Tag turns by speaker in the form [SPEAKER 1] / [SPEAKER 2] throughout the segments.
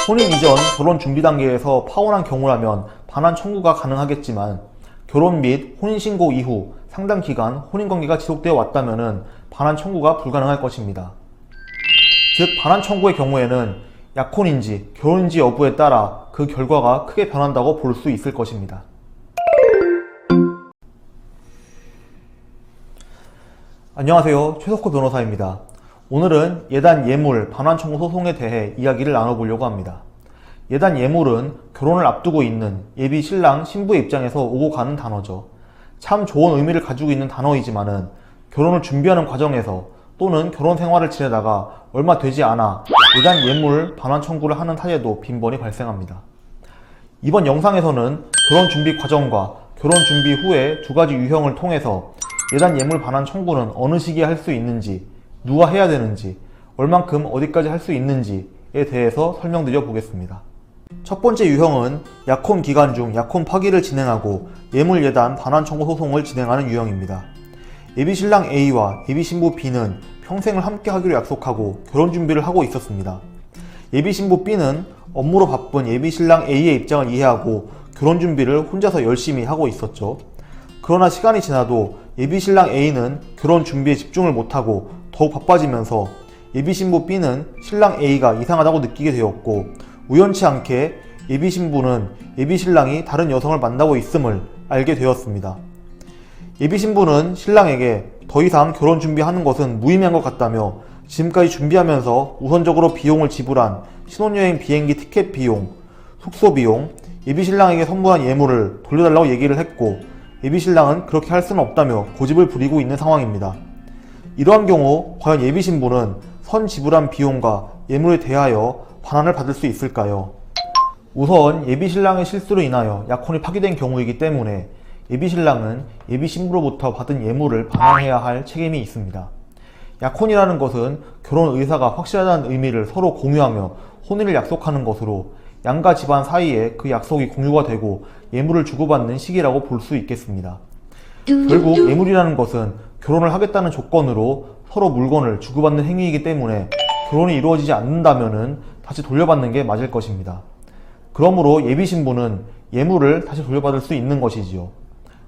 [SPEAKER 1] 혼인 이전 결혼 준비 단계에서 파혼한 경우라면 반환 청구가 가능하겠지만 결혼 및 혼인신고 이후 상당 기간 혼인관계가 지속되어 왔다면 반환 청구가 불가능할 것입니다. 즉 반환 청구의 경우에는 약혼인지 결혼인지 여부에 따라 그 결과가 크게 변한다고 볼 수 있을 것입니다. 안녕하세요. 최석호 변호사입니다. 오늘은 예단 예물 반환 청구 소송에 대해 이야기를 나눠보려고 합니다. 예단 예물은 결혼을 앞두고 있는 예비 신랑 신부의 입장에서 오고 가는 단어죠. 참 좋은 의미를 가지고 있는 단어이지만은 결혼을 준비하는 과정에서 또는 결혼 생활을 지내다가 얼마 되지 않아 예단 예물 반환 청구를 하는 사례도 빈번히 발생합니다. 이번 영상에서는 결혼 준비 과정과 결혼 준비 후에 두 가지 유형을 통해서 예단 예물 반환 청구는 어느 시기에 할 수 있는지, 누가 해야 되는지, 얼만큼 어디까지 할 수 있는지에 대해서 설명드려 보겠습니다. 첫 번째 유형은 약혼 기간 중 약혼 파기를 진행하고 예물 예단 반환 청구 소송을 진행하는 유형입니다. 예비 신랑 A와 예비 신부 B는 평생을 함께 하기로 약속하고 결혼 준비를 하고 있었습니다. 예비 신부 B는 업무로 바쁜 예비 신랑 A의 입장을 이해하고 결혼 준비를 혼자서 열심히 하고 있었죠. 그러나 시간이 지나도 예비 신랑 A는 결혼 준비에 집중을 못하고 더욱 바빠지면서 예비 신부 B는 신랑 A가 이상하다고 느끼게 되었고, 우연치 않게 예비 신부는 예비 신랑이 다른 여성을 만나고 있음을 알게 되었습니다. 예비 신부는 신랑에게 더 이상 결혼 준비하는 것은 무의미한 것 같다며 지금까지 준비하면서 우선적으로 비용을 지불한 신혼여행 비행기 티켓 비용, 숙소 비용, 예비 신랑에게 선물한 예물을 돌려달라고 얘기를 했고, 예비 신랑은 그렇게 할 수는 없다며 고집을 부리고 있는 상황입니다. 이러한 경우 과연 예비 신부는 선 지불한 비용과 예물에 대하여 반환을 받을 수 있을까요? 우선 예비 신랑의 실수로 인하여 약혼이 파기된 경우이기 때문에 예비 신랑은 예비 신부로부터 받은 예물을 반환해야 할 책임이 있습니다. 약혼이라는 것은 결혼 의사가 확실하다는 의미를 서로 공유하며 혼인을 약속하는 것으로 양가 집안 사이에 그 약속이 공유가 되고 예물을 주고받는 시기라고 볼 수 있겠습니다. 결국 예물이라는 것은 결혼을 하겠다는 조건으로 서로 물건을 주고받는 행위이기 때문에 결혼이 이루어지지 않는다면 다시 돌려받는 게 맞을 것입니다. 그러므로 예비 신부는 예물을 다시 돌려받을 수 있는 것이지요.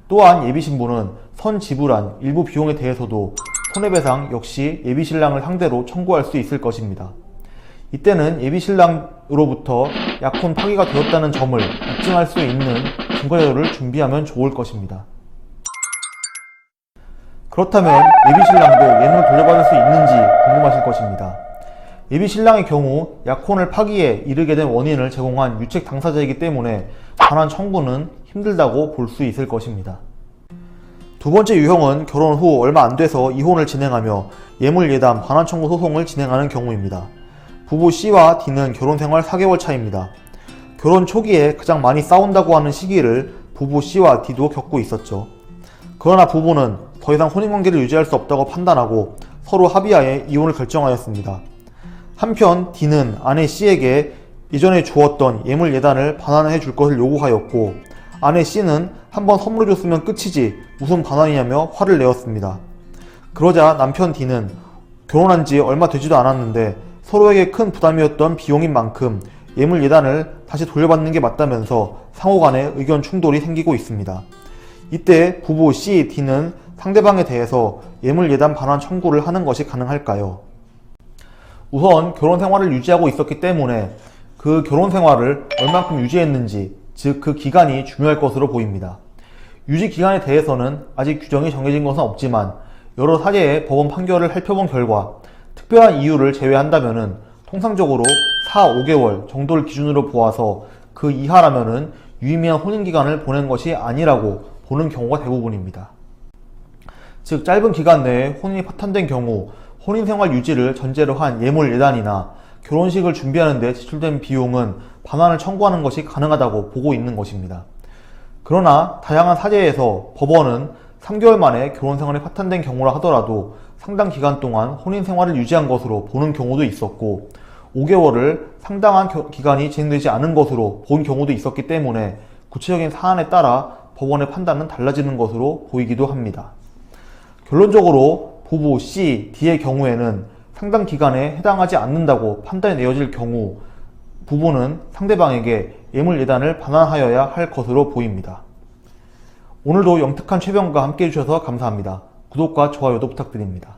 [SPEAKER 1] 또한 예비 신부는 선 지불한 일부 비용에 대해서도 손해배상 역시 예비 신랑을 상대로 청구할 수 있을 것입니다. 이때는 예비 신랑으로부터 약혼 파기가 되었다는 점을 입증할 수 있는 증거 자료를 준비하면 좋을 것입니다. 그렇다면 예비 신랑도 예물을 돌려받을 수 있는지 궁금하실 것입니다. 예비 신랑의 경우 약혼을 파기에 이르게 된 원인을 제공한 유책 당사자이기 때문에 반환 청구는 힘들다고 볼 수 있을 것입니다. 두 번째 유형은 결혼 후 얼마 안 돼서 이혼을 진행하며 예물 예단 반환 청구 소송을 진행하는 경우입니다. 부부 C와 D는 결혼 생활 4개월 차입니다. 결혼 초기에 가장 많이 싸운다고 하는 시기를 부부 C와 D도 겪고 있었죠. 그러나 부부는 더 이상 혼인관계를 유지할 수 없다고 판단하고 서로 합의하에 이혼을 결정하였습니다. 한편 D는 아내 C에게 이전에 주었던 예물 예단을 반환해 줄 것을 요구하였고, 아내 C는 한번 선물해 줬으면 끝이지 무슨 반환이냐며 화를 내었습니다. 그러자 남편 D는 결혼한 지 얼마 되지도 않았는데 서로에게 큰 부담이었던 비용인 만큼 예물 예단을 다시 돌려받는 게 맞다면서 상호간에 의견 충돌이 생기고 있습니다. 이때 부부 C, D는 상대방에 대해서 예물 예단 반환 청구를 하는 것이 가능할까요? 우선 결혼 생활을 유지하고 있었기 때문에 그 결혼 생활을 얼만큼 유지했는지, 즉 그 기간이 중요할 것으로 보입니다. 유지 기간에 대해서는 아직 규정이 정해진 것은 없지만 여러 사례의 법원 판결을 살펴본 결과 특별한 이유를 제외한다면은 통상적으로 4, 5개월 정도를 기준으로 보아서 그 이하라면은 유의미한 혼인기간을 보낸 것이 아니라고 보는 경우가 대부분입니다. 즉 짧은 기간 내에 혼인이 파탄된 경우 혼인생활 유지를 전제로 한 예물 예단이나 결혼식을 준비하는 데 지출된 비용은 반환을 청구하는 것이 가능하다고 보고 있는 것입니다. 그러나 다양한 사례에서 법원은 3개월 만에 결혼생활이 파탄된 경우라 하더라도 상당 기간 동안 혼인생활을 유지한 것으로 보는 경우도 있었고, 5개월을 상당한 기간이 진행되지 않은 것으로 본 경우도 있었기 때문에 구체적인 사안에 따라 법원의 판단은 달라지는 것으로 보이기도 합니다. 결론적으로 부부 C, D의 경우에는 상당 기간에 해당하지 않는다고 판단이 내어질 경우 부부는 상대방에게 예물 예단을 반환하여야 할 것으로 보입니다. 오늘도 영특한 최변과 함께 해주셔서 감사합니다. 구독과 좋아요도 부탁드립니다.